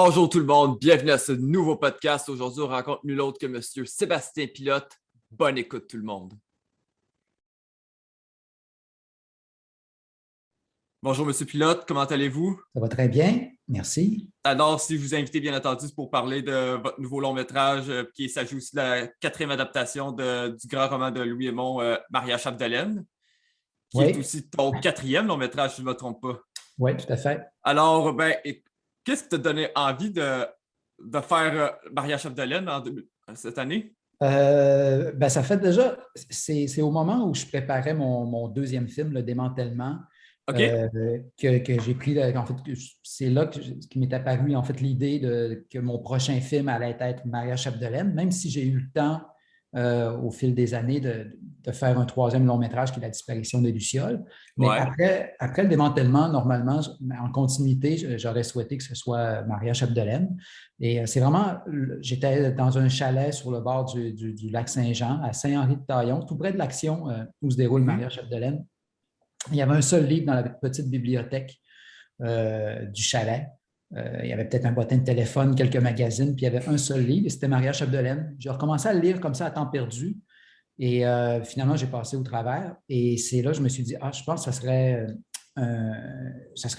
Bonjour tout le monde, bienvenue à ce nouveau podcast. Aujourd'hui, on rencontre nul autre que Monsieur Sébastien Pilote. Bonne écoute tout le monde. Bonjour Monsieur Pilote, comment allez-vous? Ça va très bien, merci. Alors, si je vous invite bien entendu c'est pour parler de votre nouveau long métrage qui s'agit aussi de la quatrième adaptation du grand roman de Louis Hémon, Maria Chapdelaine, qui est Oui, aussi ton quatrième long métrage, si je ne me trompe pas. oui, tout à fait. Alors, qu'est-ce qui t'a donné envie de faire Maria Chapdelaine cette année? Ça fait déjà, c'est au moment où je préparais mon deuxième film, Le Démantèlement, OK? que j'ai pris, en fait, c'est là qu'il m'est apparu en fait l'idée que mon prochain film allait être Maria Chapdelaine, même si j'ai eu le temps au fil des années de faire un troisième long métrage qui est La disparition de Luciole. Mais Ouais. après le démantèlement, normalement, en continuité, j'aurais souhaité que ce soit Maria Chapdelaine. Et c'est vraiment, j'étais dans un chalet sur le bord du lac Saint-Jean, à Saint-Henri-de-Taillon, tout près de l'Action où se déroule Maria Mhm. Chapdelaine. Il y avait un seul livre dans la petite bibliothèque du chalet. Il y avait peut-être un bottin de téléphone, quelques magazines, puis il y avait un seul livre, et c'était Maria Chapdelaine. J'ai recommencé à le lire comme ça à temps perdu, et finalement, j'ai passé au travers. Et c'est là que je me suis dit, je pense que ça serait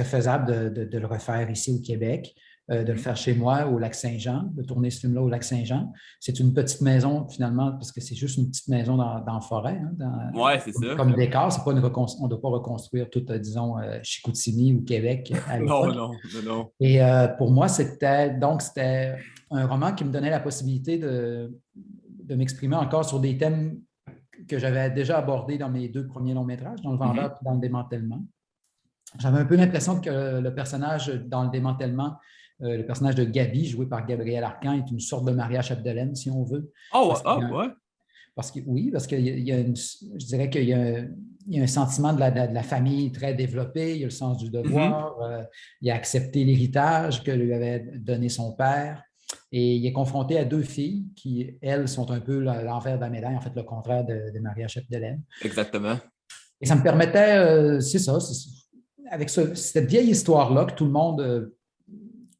faisable de le refaire ici au Québec, de le Mhm. faire chez moi au Lac-Saint-Jean, de tourner ce film-là au Lac-Saint-Jean. C'est une petite maison, finalement, parce que c'est juste une petite maison dans la forêt, hein, Ouais, c'est ça. comme décor. C'est pas on ne doit pas reconstruire tout, disons, Chicoutimi ou Québec à Non, l'époque. non, non, non. Et pour moi, c'était un roman qui me donnait la possibilité de m'exprimer encore sur des thèmes que j'avais déjà abordés dans mes deux premiers longs métrages, dans Le Vendeur Mhm. et dans Le Démantèlement. J'avais un peu l'impression que le personnage dans Le Démantèlement, le personnage de Gabi, joué par Gabriel Arcan, est une sorte de Maria Chapdelaine, si on veut. Oh, ouais, Parce qu'il y ah, a, ouais. oui, parce qu'il y a je dirais qu'il y a un sentiment de la famille très développé, il y a le sens du Mhm. devoir, il a accepté l'héritage que lui avait donné son père, et il est confronté à deux filles qui, elles, sont un peu l'envers de la médaille, en fait, le contraire de Maria Chapdelaine. Exactement. Et ça me permettait, c'est ça, avec cette vieille histoire-là que tout le monde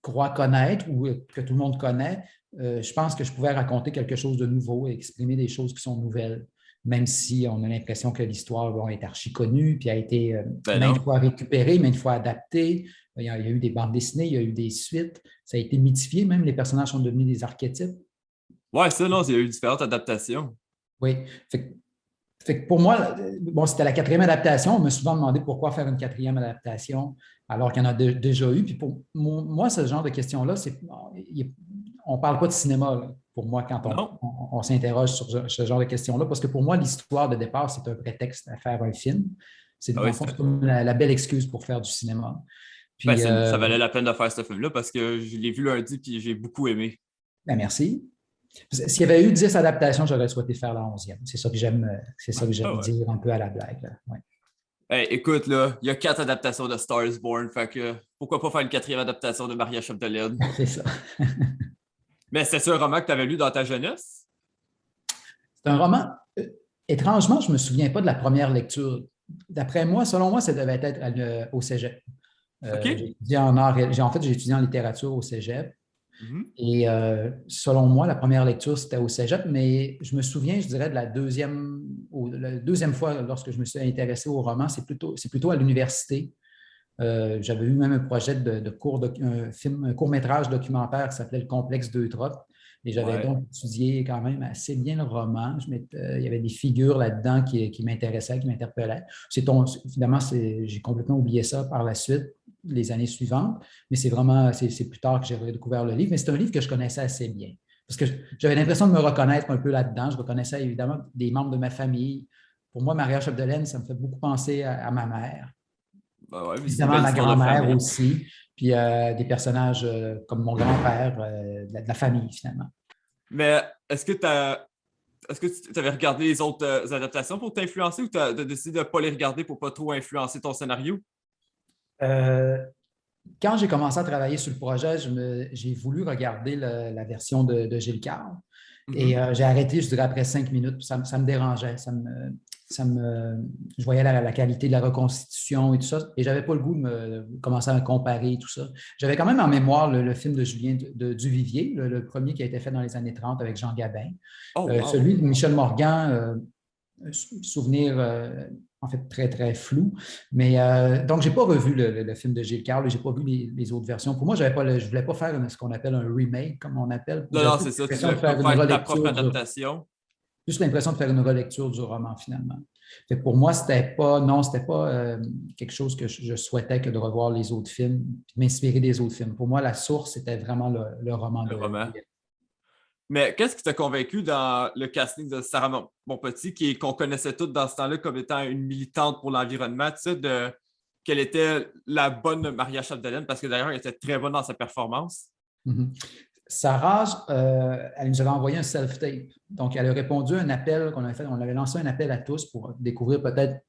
croit connaître ou que tout le monde connaît, je pense que je pouvais raconter quelque chose de nouveau et exprimer des choses qui sont nouvelles, même si on a l'impression que l'histoire est archi connue, puis a été Ben maintes non. fois récupérée, maintes fois adaptée. Il y a eu des bandes dessinées, il y a eu des suites, ça a été mythifié, même les personnages sont devenus des archétypes. Ouais, ça, non, il y a eu différentes adaptations. Oui. Fait que pour moi, bon, c'était la quatrième adaptation. On m'a souvent demandé pourquoi faire une quatrième adaptation alors qu'il y en a déjà eu. Puis pour moi, ce genre de questions-là, on ne parle pas de cinéma là, pour moi quand Non? on s'interroge sur ce genre de questions-là, parce que pour moi, l'histoire de départ, c'est un prétexte à faire un film. C'est Ah dans oui, le fond, c'est comme la belle excuse pour faire du cinéma. ben, Puis, ça valait la peine de faire ce film-là parce que je l'ai vu lundi puis j'ai beaucoup aimé. ben merci. S'il y avait eu 10 adaptations, j'aurais souhaité faire la 11e. C'est ça que Ah j'aime ouais. dire un peu à la blague, là. Ouais. Hey, écoute, là, il y a 4 adaptations de Star is Born, fait que pourquoi pas faire une quatrième adaptation de Maria Chapdelaine? C'est ça. Mais c'est un roman que tu avais lu dans ta jeunesse? C'est un roman. Étrangement, je ne me souviens pas de la première lecture. D'après moi, selon moi, ça devait être au cégep. J'ai OK? étudié en art, en fait, j'ai étudié en littérature au cégep. Mhm. Et selon moi, la première lecture, c'était au cégep, mais je me souviens, je dirais, de la deuxième fois lorsque je me suis intéressé au roman, c'est plutôt à l'université. J'avais eu même un projet de un court-métrage documentaire qui s'appelait Le complexe d'Eutrope. Et j'avais Ouais. donc étudié quand même assez bien le roman. Il y avait des figures là-dedans qui m'intéressaient, qui m'interpellaient. Évidemment, j'ai complètement oublié ça par la suite, les années suivantes, mais c'est plus tard que j'ai redécouvert le livre. Mais c'est un livre que je connaissais assez bien. Parce que j'avais l'impression de me reconnaître un peu là-dedans. Je reconnaissais évidemment des membres de ma famille. Pour moi, Maria Chapdelaine, ça me fait beaucoup penser à ma mère. Ben ouais, mais c'est une Évidemment, belle ma histoire de grand-mère famille. aussi, puis des personnages comme mon grand-père, de la famille, finalement. Mais est-ce que tu avais regardé les autres adaptations pour t'influencer ou tu as décidé de ne pas les regarder pour pas trop influencer ton scénario? Euh, Quand j'ai commencé à travailler sur le projet, j'ai voulu regarder la version de Gilles Carle et Mhm. j'ai arrêté, je dirais, après 5 minutes. Ça me dérangeait. je voyais la qualité de la reconstitution et tout ça, et je n'avais pas le goût de commencer à me comparer tout ça. J'avais quand même en mémoire le film de Julien Duvivier, le premier qui a été fait dans les années 30 avec Jean Gabin. Oh, wow. Celui de Michel Morgan, souvenir en fait très, très flou. Mais donc, je n'ai pas revu le film de Gilles Carle, je n'ai pas vu les autres versions. Pour moi, je ne voulais pas faire ce qu'on appelle un remake, comme on appelle. Non, c'est ça, tu voulais faire ta propre adaptation. Juste l'impression de faire une relecture du roman, finalement. Fait que pour moi, c'était pas quelque chose que je souhaitais que de revoir les autres films, de m'inspirer des autres films. Pour moi, la source, c'était vraiment le roman. Mais qu'est-ce qui t'a convaincu dans le casting de Sarah Monpetit, qu'on connaissait toutes dans ce temps-là comme étant une militante pour l'environnement, tu sais, qu'elle était la bonne Maria Chapdelaine, parce que d'ailleurs, elle était très bonne dans sa performance? Sarah, elle nous avait envoyé un self-tape. Donc, elle a répondu à un appel qu'on avait fait. On avait lancé un appel à tous pour découvrir peut-être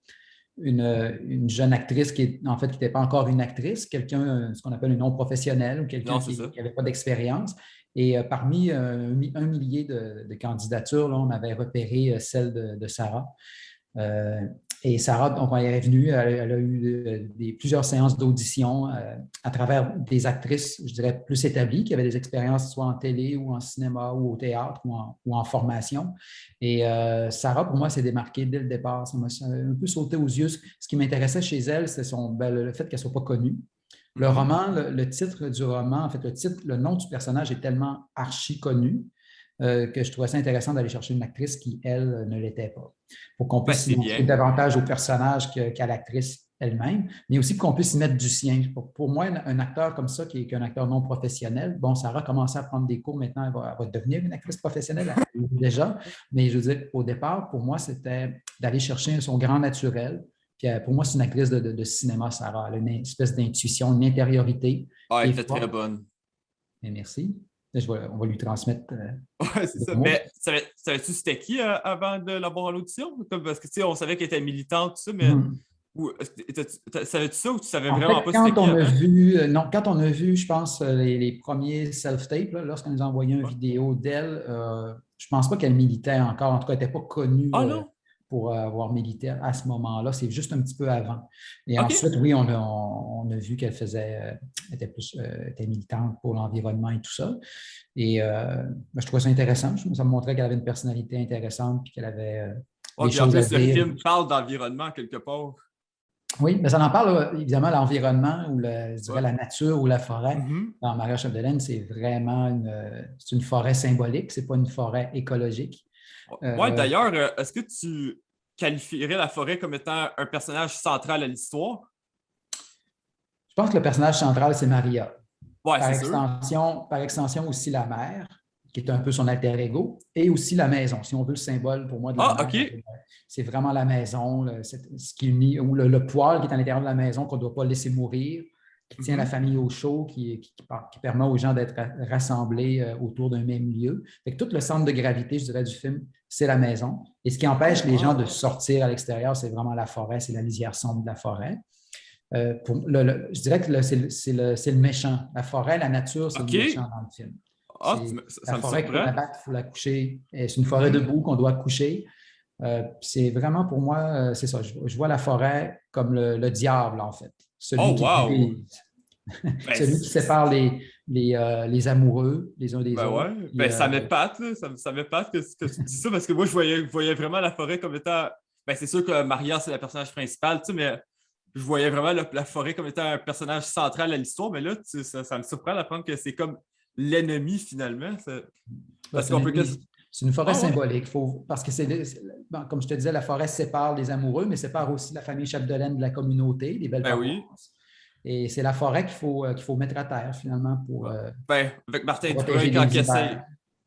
une jeune actrice qui n'était pas encore une actrice, quelqu'un, ce qu'on appelle une non-professionnelle ou quelqu'un qui n'avait pas d'expérience. Et parmi un millier de candidatures, là, on avait repéré celle de Sarah. Et Sarah, donc, elle est venue, elle a eu plusieurs séances d'audition à travers des actrices, je dirais, plus établies, qui avaient des expériences soit en télé ou en cinéma ou au théâtre ou en formation. Et Sarah, pour moi, s'est démarquée dès le départ. Ça m'a un peu sauté aux yeux. Ce qui m'intéressait chez elle, c'est le fait qu'elle ne soit pas connue. Le roman, le titre du roman, en fait, le nom du personnage est tellement archi connu que je trouvais ça intéressant d'aller chercher une actrice qui, elle, ne l'était pas. Pour qu'on puisse s'identifier davantage au personnage qu'à l'actrice elle-même, mais aussi pour qu'on puisse y mettre du sien. Pour moi, un acteur comme ça, qui est un acteur non professionnel, bon, Sarah a commencé à prendre des cours, maintenant, elle va devenir une actrice professionnelle déjà, mais je veux dire, au départ, pour moi, c'était d'aller chercher son grand naturel. Puis, pour moi, c'est une actrice de cinéma, Sarah. Elle a une espèce d'intuition, une intériorité. Ah, elle était très bonne. Mais merci. On va lui transmettre. Ouais, c'est ça. Mais savais-tu c'était qui avant de l'avoir à l'audition? Parce que tu sais, on savait qu'elle était militante, tout ça, mais savais-tu ça ou tu savais vraiment pas c'était qui? Quand on a vu, je pense, les premiers self-tapes, lorsqu'on nous a envoyé une vidéo d'elle, je ne pense pas qu'elle militait encore. En tout cas, elle n'était pas connue. Pour avoir milité à ce moment-là. C'est juste un petit peu avant. Et ensuite, oui, on a vu qu'elle était militante pour l'environnement et tout ça. Et je trouvais ça intéressant. Ça me montrait qu'elle avait une personnalité intéressante et qu'elle avait des choses à dire. Le film parle d'environnement quelque part. Oui, mais ça en parle évidemment l'environnement ou je dirais la nature ou la forêt. Dans Maria Chapdelaine, c'est vraiment une forêt symbolique, ce n'est pas une forêt écologique. Oui, d'ailleurs, est-ce que tu qualifierais la forêt comme étant un personnage central à l'histoire? Je pense que le personnage central, c'est Maria. Ouais, par extension aussi la mère, qui est un peu son alter ego, et aussi la maison, si on veut le symbole pour moi de la mère. C'est vraiment la maison, ce qui unit, ou le poêle qui est à l'intérieur de la maison qu'on ne doit pas laisser mourir, qui tient la famille au chaud, qui permet aux gens d'être rassemblés autour d'un même lieu. Fait que tout le centre de gravité, je dirais, du film, c'est la maison. Et ce qui empêche les gens de sortir à l'extérieur, c'est vraiment la forêt, c'est la lisière sombre de la forêt. Je dirais que c'est le méchant. La forêt, la nature, c'est le méchant dans le film. La forêt qu'il faut la battre, il faut la coucher. C'est une forêt debout qu'on doit coucher. C'est vraiment pour moi, c'est ça. Je vois la forêt comme le diable, en fait. Celui qui sépare les amoureux les uns des autres. Ouais. Ça m'épate, ça m'épate que tu dis ça, parce que moi, je voyais vraiment la forêt comme étant... c'est sûr que Maria, c'est le personnage principal, mais je voyais vraiment la forêt comme étant un personnage central à l'histoire, mais là, ça me surprend d'apprendre que c'est comme l'ennemi, finalement. C'est une forêt symbolique, parce que comme je te disais, la forêt sépare les amoureux, mais sépare aussi la famille Chapdelaine de la communauté, des belles paroisses. Et c'est la forêt qu'il faut mettre à terre, finalement, pour... avec Martin Dubreuil,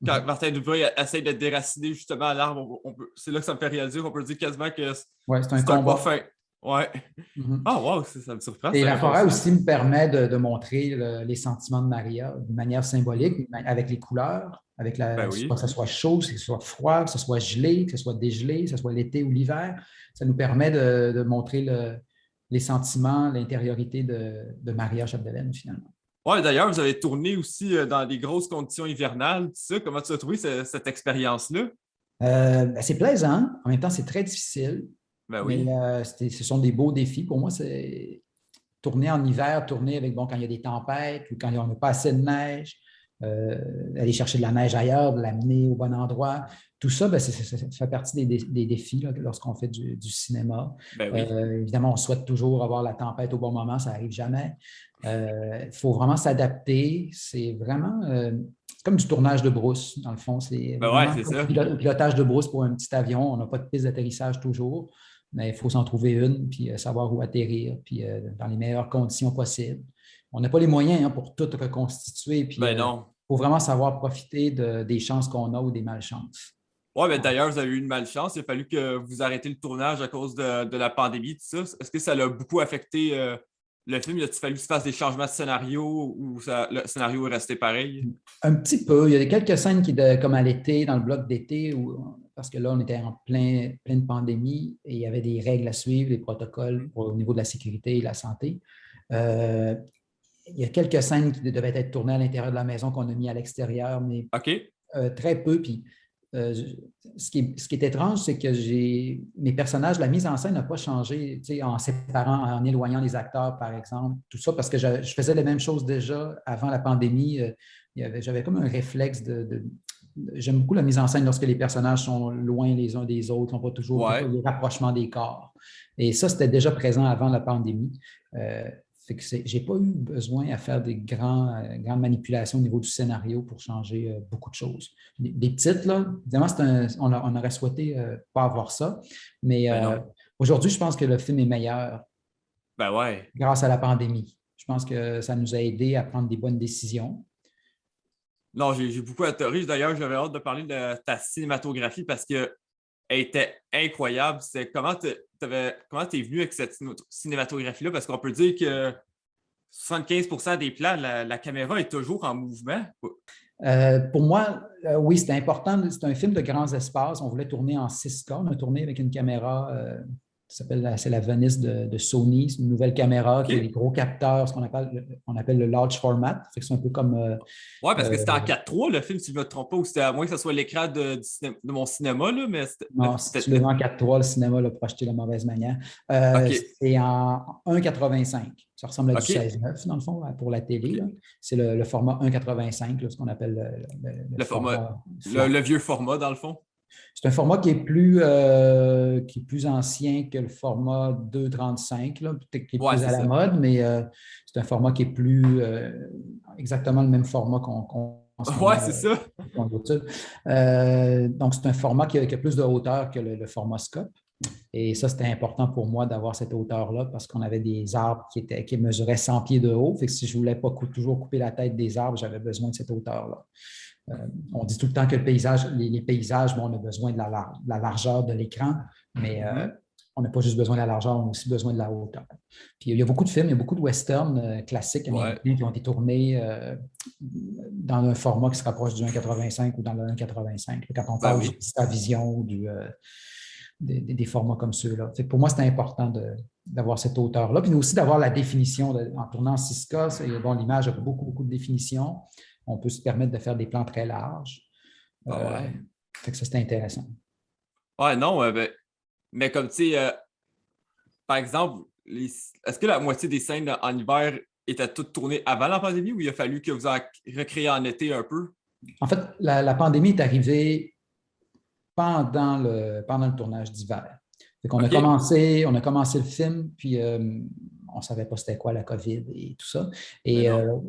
quand Martin Dubreuil essaie de déraciner justement l'arbre, c'est là que ça me fait réaliser qu'on peut dire quasiment que c'est un combat. Fin. Ouais. Ça me surprend. Et la forêt aussi me permet de montrer les sentiments de Maria d'une manière symbolique, avec les couleurs, avec que ce soit chaud, que ce soit froid, que ce soit gelé, que ce soit dégelé, que ce soit l'été ou l'hiver. Ça nous permet de montrer les sentiments, l'intériorité de Maria Chapdelaine, finalement. Oui, d'ailleurs, vous avez tourné aussi dans des grosses conditions hivernales. Comment tu as trouvé cette expérience-là? C'est plaisant. En même temps, c'est très difficile. Ben Mais oui. ce sont des beaux défis. Pour moi, c'est tourner en hiver, tourner avec, bon, quand il y a des tempêtes ou quand on n'a pas assez de neige, aller chercher de la neige ailleurs, de l'amener au bon endroit. Tout ça, ben, ça fait partie des défis là, lorsqu'on fait du cinéma. Ben oui. Évidemment, on souhaite toujours avoir la tempête au bon moment, ça n'arrive jamais. Il faut vraiment s'adapter. C'est vraiment c'est comme du tournage de brousse, dans le fond. C'est Ben ouais, vraiment c'est comme ça. du pilotage de brousse pour un petit avion. On n'a pas de piste d'atterrissage toujours, mais il faut s'en trouver une, puis savoir où atterrir, puis dans les meilleures conditions possibles. On n'a pas les moyens pour tout reconstituer, puis Ben il non. faut vraiment savoir profiter des chances qu'on a ou des malchances. Ouais, mais d'ailleurs, vous avez eu une malchance. Il a fallu que vous arrêtez le tournage à cause de la pandémie, tout ça. Est-ce que ça l'a beaucoup affecté le film? Il a fallu que tu fasses des changements de scénario ou le scénario est resté pareil? Un petit peu. Il y a quelques scènes comme à l'été, dans le bloc d'été, parce que là, on était en pleine pandémie et il y avait des règles à suivre, des protocoles au niveau de la sécurité et de la santé. Euh, il y a quelques scènes qui devaient être tournées à l'intérieur de la maison qu'on a mis à l'extérieur, mais OK. très peu. Puis, euh, ce qui est étrange, c'est que mes personnages, la mise en scène n'a pas changé, en séparant, en éloignant les acteurs, par exemple, tout ça, parce que je faisais les mêmes choses déjà avant la pandémie. J'avais comme un réflexe j'aime beaucoup la mise en scène lorsque les personnages sont loin les uns des autres, n'ont pas toujours il y a pas Ouais. les rapprochements des corps. Et ça, c'était déjà présent avant la pandémie. Fait que je n'ai pas eu besoin à faire des grandes manipulations au niveau du scénario pour changer beaucoup de choses. Des petites, là, évidemment, on aurait souhaité pas avoir ça, mais Ben non. aujourd'hui, je pense que le film est meilleur Ben ouais. grâce à la pandémie. Je pense que ça nous a aidés à prendre des bonnes décisions. Non, j'ai beaucoup adoré. D'ailleurs, j'avais hâte de parler de ta cinématographie parce qu'elle était incroyable. C'est comment t'es venu avec cette cinématographie-là? Parce qu'on peut dire que 75% des plans, la caméra est toujours en mouvement. Pour moi, oui, c'était important. C'est un film de grands espaces. On voulait tourner en 6K. On a tourné avec une caméra c'est la Venice de Sony. C'est une nouvelle caméra qui a des OK. gros capteurs, ce on appelle le large format. C'est un peu comme Ouais, parce que euh, c'était en 4:3 le film, si je ne me trompe pas, ou c'était à moins que ce soit l'écran de mon cinéma, là, mais non, si tu le vois en 4:3, le cinéma l'a projeté de mauvaise manière. OK. C'est en 1,85. Ça ressemble à du OK. 16:9, dans le fond, pour la télé, là. C'est le format 1,85, là, ce qu'on appelle le Le format, format le, flat. le vieux format, dans le fond. C'est un format qui est plus ancien que le format 2,35, là, peut-être qui est Ouais, plus c'est à la ça. mode, mais c'est un format qui est plus exactement le même format qu'on en ce Ouais, moment c'est ça. sur YouTube. Donc, c'est un format qui a plus de hauteur que le format scope. Et ça, c'était important pour moi d'avoir cette hauteur-là parce qu'on avait des arbres qui mesuraient 100 pieds de haut. Fait que si je ne voulais pas toujours couper la tête des arbres, j'avais besoin de cette hauteur-là. Euh, on dit tout le temps que les paysages, bon, on a besoin de la largeur de l'écran, mais Mhm. on n'a pas juste besoin de la largeur, on a aussi besoin de la hauteur. Puis il y a beaucoup de films, il y a beaucoup de westerns classiques Ouais. américains qui ont été tournés dans un format qui se rapproche du 1,85 ou dans le 1,85. Quand on Ben parle oui. de vision ou des formats comme ceux-là. Pour moi, c'est important d'avoir cette hauteur-là. Puis aussi d'avoir la définition. En tournant en 6K, bon, l'image a beaucoup, beaucoup de définition. On peut se permettre de faire des plans très larges. Ben Euh, ouais. Fait que ça, c'est intéressant. Ouais, non, mais comme tu sais, par exemple, est-ce que la moitié des scènes en hiver étaient toutes tournées avant la pandémie ou il a fallu que vous en recréez en été un peu? En fait, la pandémie est arrivée pendant le tournage d'hiver. OK? On a commencé le film, puis on ne savait pas c'était quoi la COVID et tout ça. Mais Et non.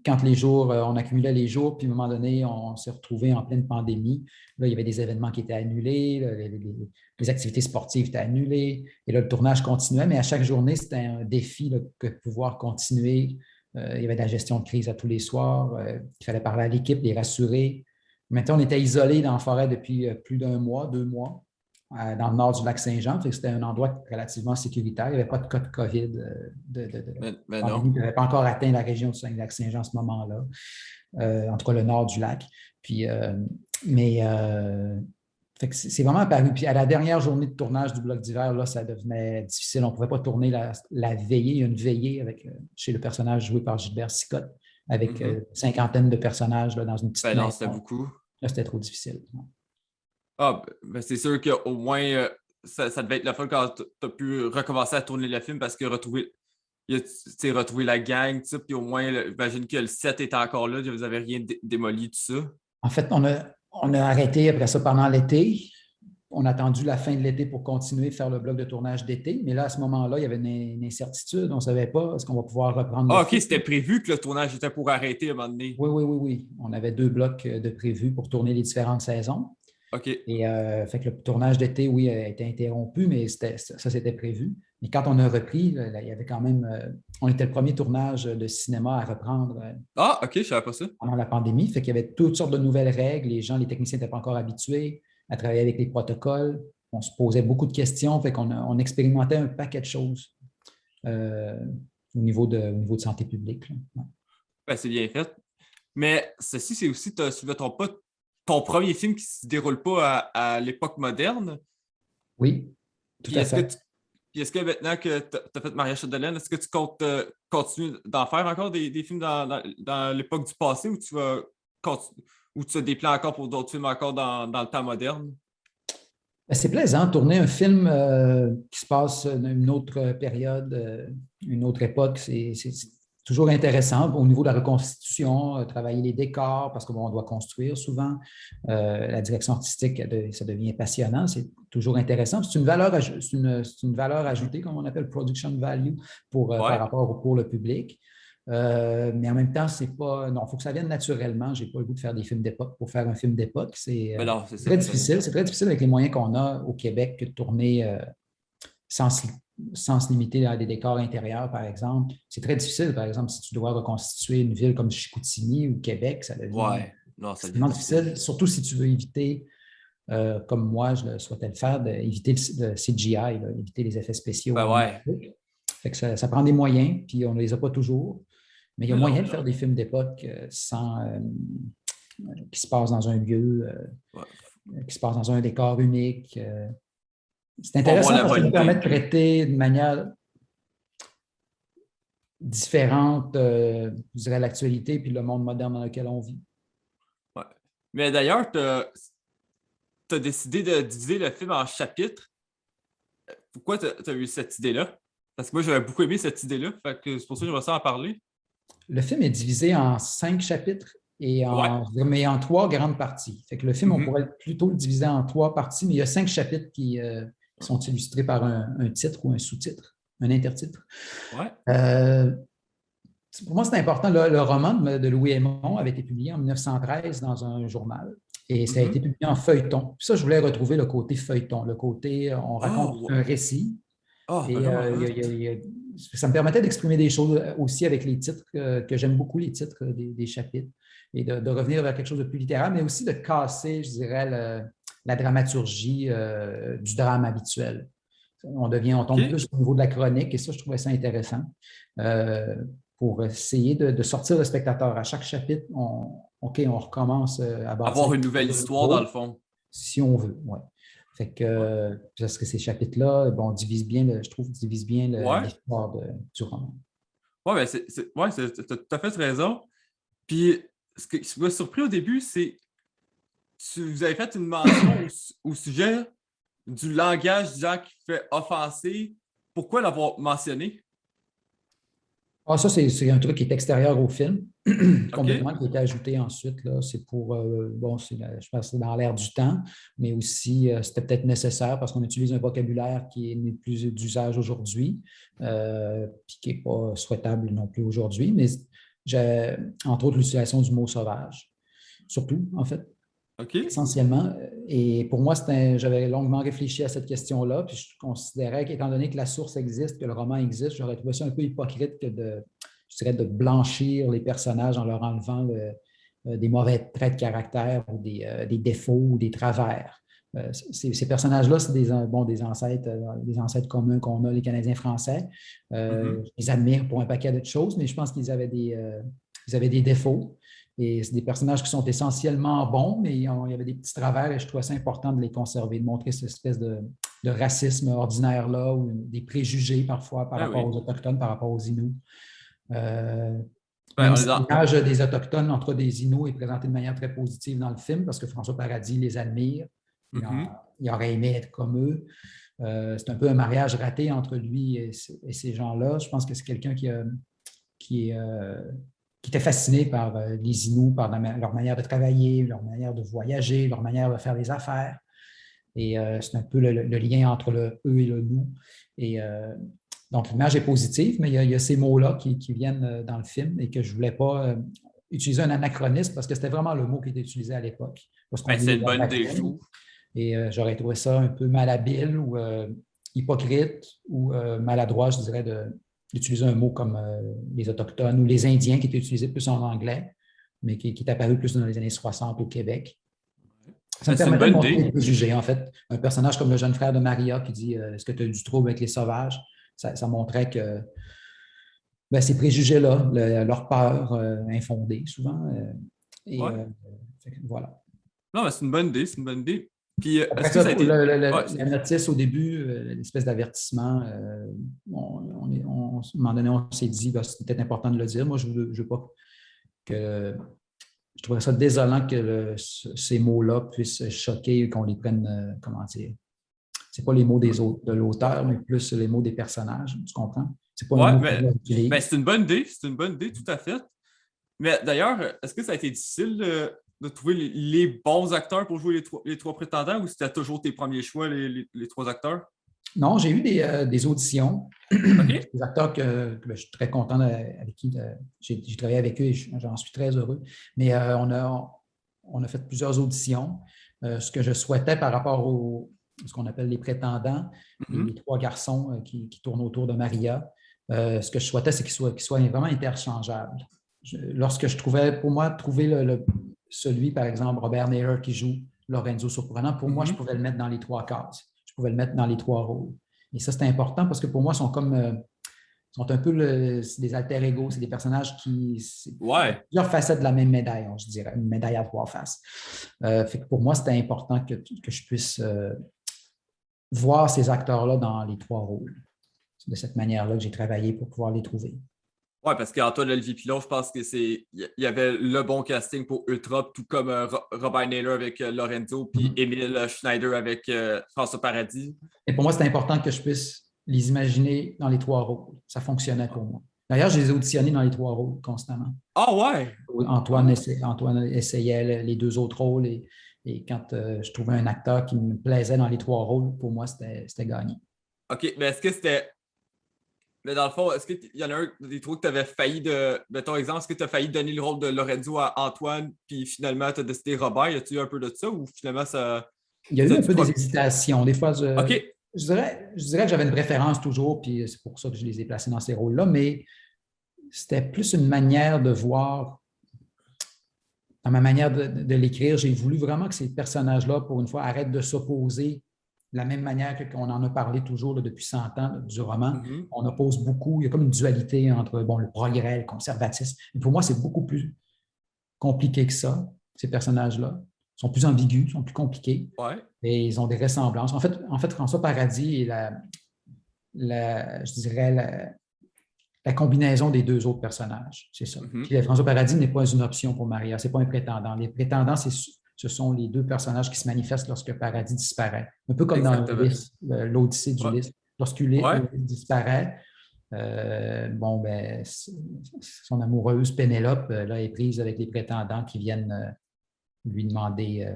quand on accumulait les jours, puis à un moment donné, on s'est retrouvé en pleine pandémie. Là, il y avait des événements qui étaient annulés, là, les activités sportives étaient annulées, et là, le tournage continuait, mais à chaque journée, c'était un défi là, que de pouvoir continuer. Il y avait de la gestion de crise à tous les soirs. Il fallait parler à l'équipe, les rassurer. Maintenant, on était isolés dans la forêt depuis plus d'un mois, 2 mois, dans le nord du lac Saint-Jean. C'était un endroit relativement sécuritaire. Il n'y avait pas de cas de COVID, de Mais non. pandémie. Il n'avait pas encore atteint la région du lac Saint-Jean à ce moment-là, en tout cas le nord du lac. Puis, mais fait que c'est vraiment apparu. Puis à la dernière journée de tournage du bloc d'hiver, là, ça devenait difficile. On ne pouvait pas tourner la veillée. Il y a une veillée chez le personnage joué par Gilbert Sicotte, avec Mhm. une cinquantaine de personnages là, dans une petite Ben non, c'était maison. beaucoup. Là, c'était trop difficile. Ah, ben c'est sûr qu'au moins, ça devait être le fun quand tu as pu recommencer à tourner le film parce que retrouver la gang, puis au moins, j'imagine que le set était encore là, vous n'avez rien démoli, tout ça. En fait, on a arrêté après ça pendant l'été. On a attendu la fin de l'été pour continuer à faire le bloc de tournage d'été. Mais là, à ce moment-là, il y avait une incertitude. On ne savait pas est-ce qu'on va pouvoir reprendre le Ah, OK, film. c'était prévu que le tournage était pour arrêter à un moment donné. Oui. On avait 2 blocs de prévus pour tourner les différentes saisons. OK. Et fait que le tournage d'été, oui, a été interrompu, mais ça, c'était prévu. Mais quand on a repris, là, il y avait quand même. On était le premier tournage de cinéma à reprendre Ah, OK, je ne savais pas ça. pendant la pandémie. Fait qu'il y avait toutes sortes de nouvelles règles. Les techniciens n'étaient pas encore habitués à travailler avec les protocoles. On se posait beaucoup de questions. Fait qu'on expérimentait un paquet de choses euh, au niveau de santé publique. Là. Ouais. Ben, c'est bien fait. Mais ceci, c'est aussi, si je ne me trompe pas, ton premier film qui ne se déroule pas à l'époque moderne. Oui, tout Puis à fait. est-ce que maintenant que tu as fait Maria Chapdelaine, est-ce que tu comptes continuer d'en faire encore des films dans l'époque du passé ou ou tu as des plans encore pour d'autres films encore dans le temps moderne? Ben, c'est plaisant, tourner un film qui se passe dans une autre période, une autre époque, c'est toujours intéressant au niveau de la reconstitution, travailler les décors, parce qu'on doit construire souvent. La direction artistique, ça devient passionnant, c'est toujours intéressant. C'est une valeur ajoutée, comme on appelle production value, par Ouais. rapport pour le public. Mais en même temps, c'est pas. Non, il faut que ça vienne naturellement. Je n'ai pas le goût de faire des films d'époque pour faire un film d'époque. Mais non, c'est ça. Très difficile. C'est très difficile avec les moyens qu'on a au Québec de tourner sans, sans se limiter à des décors intérieurs, par exemple. C'est très difficile, par exemple, si tu dois reconstituer une ville comme Chicoutimi ou Québec, ça devient Ouais. Non, ça devient extrêmement difficile, surtout si tu veux éviter, comme moi, je le souhaitais le faire, d'éviter le CGI, là, éviter les effets spéciaux. Ben ouais. Fait que ça prend des moyens, puis on ne les a pas toujours. Mais il y a Mais moyen non. de faire des films d'époque qui se passent dans un lieu, Ouais. qui se passe dans un décor unique. C'est Faut avoir intéressant la parce que ça nous bonne permet de idée. traiter de manière différente, je dirais, l'actualité puis le monde moderne dans lequel on vit. Ouais. Mais d'ailleurs, tu as décidé de diviser le film en chapitres. Pourquoi tu as eu cette idée-là? Parce que moi, j'avais beaucoup aimé cette idée-là. Fait que c'est pour ça que j'aimerais ça en parler. Le film est divisé en 5 chapitres Ouais. mais en 3 grandes parties. Fait que le film, on Mhm. pourrait plutôt le diviser en 3 parties, mais il y a 5 chapitres qui sont illustrés par un titre ou un sous-titre, un intertitre. Ouais. Pour moi, c'est important. Le roman de Louis Aymon avait été publié en 1913 dans un journal et ça a été Mhm. publié en feuilleton. Puis ça, je voulais retrouver le côté feuilleton, le côté on raconte Oh, un récit. oh, Et vraiment ça me permettait d'exprimer des choses aussi avec les titres, que j'aime beaucoup les titres des chapitres, et de revenir vers quelque chose de plus littéraire, mais aussi de casser, je dirais, la dramaturgie du drame habituel. On tombe OK. plus au niveau de la chronique, et ça, je trouvais ça intéressant. Pour essayer de sortir le spectateur. À chaque chapitre, OK, on recommence à bâtir Avoir une quelque nouvelle chose de histoire, dans le nouveau, fond. si on veut. Ouais. Fait Ouais. que, parce que ces chapitres-là, bon, divise bien, je trouve, divise bien Ouais. l'histoire du roman. Ouais, mais ouais, t'as tout à fait raison. Puis, ce qui m'a surpris au début, c'est que vous avez fait une mention au sujet du langage du genre qui fait offenser. Pourquoi l'avoir mentionné? Ah, ça, c'est un truc qui est extérieur au film, OK? complètement, qui a été ajouté ensuite. Là, c'est pour, bon, je pense que c'est dans l'air du temps, mais aussi, c'était peut-être nécessaire parce qu'on utilise un vocabulaire qui n'est plus d'usage aujourd'hui, puis qui n'est pas souhaitable non plus aujourd'hui. Mais j'ai, entre autres, l'utilisation du mot sauvage, surtout, en fait, OK? essentiellement. Et pour moi, j'avais longuement réfléchi à cette question-là, puis je considérais qu'étant donné que la source existe, que le roman existe, j'aurais trouvé ça un peu hypocrite que je dirais, de blanchir les personnages en leur enlevant des mauvais traits de caractère ou des défauts ou des travers. Ces personnages-là, c'est des ancêtres communs qu'on a, les Canadiens français. Mhm. Je les admire pour un paquet de choses, mais je pense qu'ils avaient ils avaient des défauts. Et c'est des personnages qui sont essentiellement bons, mais il y avait des petits travers et je trouvais ça important de les conserver, de montrer cette espèce de racisme ordinaire-là ou des préjugés parfois par Ah rapport oui. aux Autochtones, par rapport aux Inuits. Euh, Ben, Même on est si dans. l'image des Autochtones, entre des Inuits, est présentée de manière très positive dans le film parce que François Paradis les admire. Mhm. Il aurait aimé être comme eux. C'est un peu un mariage raté entre lui et ces gens-là. Je pense que c'est quelqu'un qui était fasciné par les Inuits, par leur manière de travailler, leur manière de voyager, leur manière de faire des affaires. Et c'est un peu le lien entre le eux et le nous. Et donc, l'image est positive, mais il y a ces mots-là qui viennent dans le film et que je ne voulais pas utiliser un anachronisme parce que c'était vraiment le mot qui était utilisé à l'époque. C'est une bonne idée, je trouve. Et j'aurais trouvé ça un peu malhabile ou hypocrite ou maladroit, je dirais, d'utiliser un mot comme les Autochtones ou les Indiens qui étaient utilisés plus en anglais, mais qui est apparu plus dans les années 60 au Québec. Ça me permettait de montrer les préjugés, en fait. Un personnage comme le jeune frère de Maria qui dit est-ce que tu as du trouble avec les sauvages? Ça montrait que ces préjugés-là, leur peur infondée, souvent. Voilà. Non, mais c'est une bonne idée, c'est une bonne idée. Puis, après ça, la notice au début, l'espèce d'avertissement, à un moment donné, on s'est dit c'est peut-être important de le dire. Moi, je ne veux pas que. Je trouverais ça désolant que ces mots-là puissent choquer, qu'on les prenne, comment dire. Ce n'est pas les mots de l'auteur, mais plus les mots des personnages, tu comprends? C'est pas un mot c'est une bonne idée, tout à fait. Mais d'ailleurs, est-ce que ça a été difficile de trouver les bons acteurs pour jouer les trois prétendants ou c'était toujours tes premiers choix, les trois acteurs? Non, j'ai eu des auditions. Okay. Des acteurs que je suis très content avec qui j'ai travaillé avec eux et j'en suis très heureux. Mais on a fait plusieurs auditions. Ce que je souhaitais par rapport à ce qu'on appelle les prétendants, les trois garçons qui tournent autour de Maria, ce que je souhaitais, c'est qu'ils soient vraiment interchangeables. Lorsque je trouvais, pour moi, trouver celui, par exemple, Robert Naylor qui joue Lorenzo Surprenant, pour moi, je pouvais le mettre dans les trois cases. Je pouvais le mettre dans les trois rôles. Et ça, c'est important parce que pour moi, ils sont un peu des alter-ego. C'est des personnages qui... plusieurs facettes de la même médaille, je dirais. Une médaille à trois faces. Fait que pour moi, c'était important que je puisse voir ces acteurs-là dans les trois rôles. C'est de cette manière-là que j'ai travaillé pour pouvoir les trouver. Oui, parce qu'Antoine Olivier Pilon, je pense qu'il y avait le bon casting pour Eutrope, tout comme Robert Naylor avec Lorenzo, puis Émile Schneider avec François Paradis. Et pour moi, c'était important que je puisse les imaginer dans les trois rôles. Ça fonctionnait pour moi. D'ailleurs, je les ai auditionnés dans les trois rôles constamment. Ah ouais? Antoine essayait les deux autres rôles et quand je trouvais un acteur qui me plaisait dans les trois rôles, pour moi, c'était gagné. OK, mais est-ce que c'était... Mais dans le fond, est-ce qu'il y en a un des trois que tu avais failli de. Mettons exemple, est-ce que tu as failli donner le rôle de Lorenzo à Antoine, puis finalement, tu as décidé Robert? Y a-tu eu un peu de ça ou finalement ça. Il y a eu un peu des hésitations. Des fois, je dirais que j'avais une préférence toujours, puis c'est pour ça que je les ai placés dans ces rôles-là, mais c'était plus une manière de voir. Dans ma manière de l'écrire, j'ai voulu vraiment que ces personnages-là, pour une fois, arrêtent de s'opposer de la même manière qu'on en a parlé toujours depuis 100 ans du roman. On oppose beaucoup, il y a comme une dualité entre le progrès, le conservatisme. Et pour moi, c'est beaucoup plus compliqué que ça, ces personnages-là. Ils sont plus ambigus, ils sont plus compliqués. Ouais. Et ils ont des ressemblances. En fait François Paradis est je dirais la combinaison des deux autres personnages. C'est ça. Puis François Paradis n'est pas une option pour Maria, ce n'est pas un prétendant. Les prétendants, ce sont les deux personnages qui se manifestent lorsque Paradis disparaît. Un peu comme dans l'Odyssée d'Ulysse. Lorsqu'Ulysse disparaît, son amoureuse Pénélope là, est prise avec les prétendants qui viennent lui demander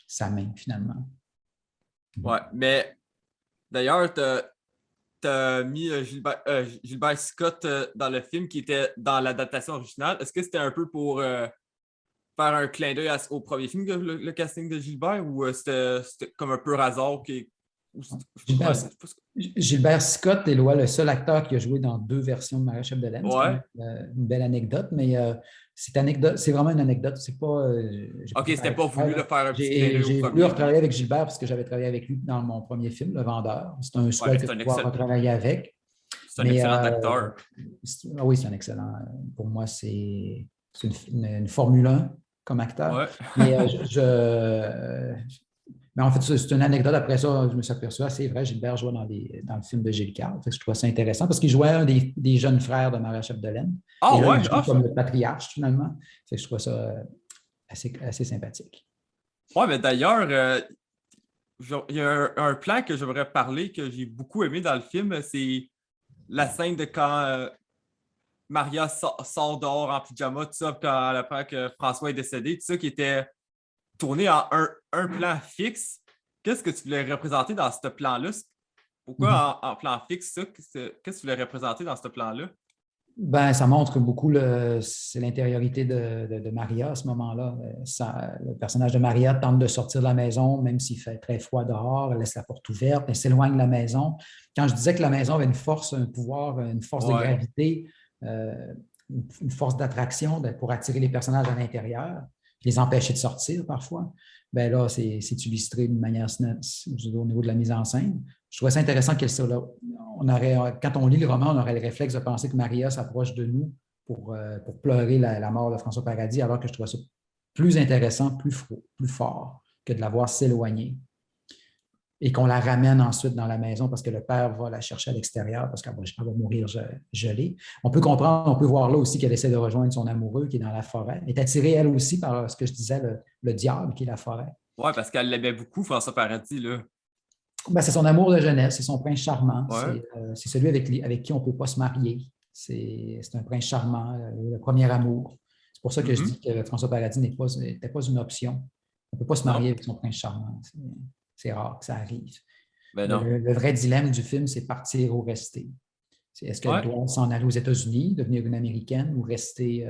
sa main, finalement. Oui, mais d'ailleurs, tu as mis Gilbert Scott dans le film qui était dans l'adaptation originale. Est-ce que c'était un peu pour... faire un clin d'œil au premier film, le casting de Gilbert, ou c'était comme un peu hasard? Gilbert Scott est le seul acteur qui a joué dans 2 versions de Maria Chapdelaine. Ouais. C'est une belle anecdote, mais c'est vraiment une anecdote. C'est pas. OK, c'était pas voulu de faire un petit clin d'œil. J'ai voulu retravailler avec Gilbert parce que j'avais travaillé avec lui dans mon premier film, Le Vendeur. C'est un souhait de pouvoir retravailler avec. C'est un excellent acteur. Oui, c'est un excellent. Pour moi, c'est une Formule 1 comme acteur. Ouais. Mais en fait, c'est une anecdote. Après ça, je me suis aperçu, c'est vrai, Gilbert jouait dans le film de Gilles Carle. Je trouvais ça intéressant parce qu'il jouait un des jeunes frères de Maria Chapdelaine. Ah ouais? Il joue comme le patriarche, finalement. Je trouvais ça assez sympathique. Oui, mais d'ailleurs, il y a un plan que j'aimerais parler, que j'ai beaucoup aimé dans le film, c'est la scène de quand Maria sort dehors en pyjama, tout ça, quand elle apprend que François est décédé, tout ça, qui était tourné en un plan fixe. Qu'est-ce que tu voulais représenter dans ce plan-là? Mhm. Pourquoi en plan fixe, ça? Qu'est-ce que tu voulais représenter dans ce plan-là? Ben, ça montre beaucoup c'est l'intériorité de Maria à ce moment-là. Le personnage de Maria tente de sortir de la maison, même s'il fait très froid dehors, elle laisse la porte ouverte, elle s'éloigne de la maison. Quand je disais que la maison avait une force, un pouvoir, une force de Ouais. gravité, euh, une force d'attraction pour attirer les personnages à l'intérieur, les empêcher de sortir parfois, ben là, c'est illustré d'une manière au niveau de la mise en scène. Je trouvais ça intéressant qu'elle soit là. Quand on lit le roman, on aurait le réflexe de penser que Maria s'approche de nous pour pleurer la mort de François Paradis, alors que je trouvais ça plus intéressant, plus fort que de la voir s'éloigner et qu'on la ramène ensuite dans la maison parce que le père va la chercher à l'extérieur parce qu'elle va mourir gelée. On peut comprendre, on peut voir là aussi qu'elle essaie de rejoindre son amoureux qui est dans la forêt. Elle est attirée, elle aussi, par ce que je disais, le diable qui est la forêt. Ouais, parce qu'elle l'aimait beaucoup, François Paradis, là. Ben, c'est son amour de jeunesse, c'est son prince charmant, Ouais. c'est celui avec qui on ne peut pas se marier. C'est un prince charmant, le premier amour. C'est pour ça que je Mhm. dis que François Paradis n'était pas une option. On ne peut pas se marier Non. avec son prince charmant. C'est rare que ça arrive. Ben non. Le vrai dilemme du film, c'est partir ou rester. Est-ce qu'elle Ouais. doit s'en aller aux États-Unis, devenir une Américaine, ou rester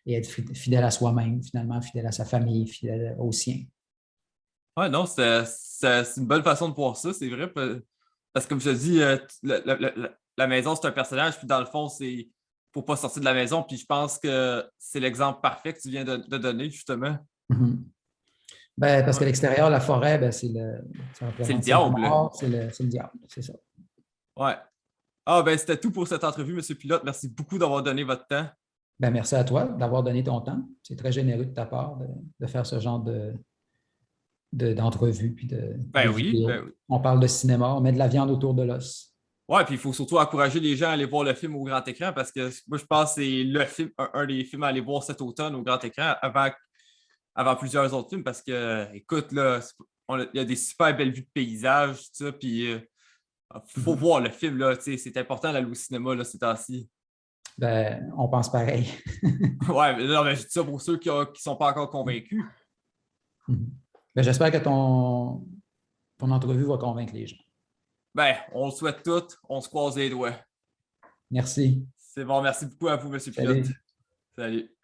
et être fidèle à soi-même, finalement, fidèle à sa famille, fidèle aux siens? Ouais, non, c'est une bonne façon de voir ça, c'est vrai. Parce que comme je te dis, la maison, c'est un personnage, puis dans le fond, c'est faut pas sortir de la maison. Puis je pense que c'est l'exemple parfait que tu viens de donner, justement. Mhm. Ben, parce Ouais. que l'extérieur, la forêt, ben, ça C'est le représente la diable. mort, c'est le diable, c'est ça. Ouais. Ah, ben, c'était tout pour cette entrevue, Monsieur Pilote. Merci beaucoup d'avoir donné votre temps. Ben, merci à toi d'avoir donné ton temps. C'est très généreux de ta part de faire ce genre d'entrevue puis de Ben oui, vidéo. ben oui. On parle de cinéma, on met de la viande autour de l'os. Ouais, puis il faut surtout encourager les gens à aller voir le film au grand écran parce que moi, je pense que c'est le film, un des films à aller voir cet automne au grand écran avant plusieurs autres films parce que, écoute, là, il y a des super belles vues de paysages, tout ça, puis faut Mhm. voir le film, là, tu sais, c'est important d'aller au cinéma, là, ces temps-ci. Ben, on pense pareil. Ouais, mais non, mais je dis ça pour ceux qui ne sont pas encore convaincus. Mhm. Ben, j'espère que ton entrevue va convaincre les gens. Ben, on le souhaite tout, on se croise les doigts. Merci. C'est bon, merci beaucoup à vous, Monsieur Pilote. Salut. Salut.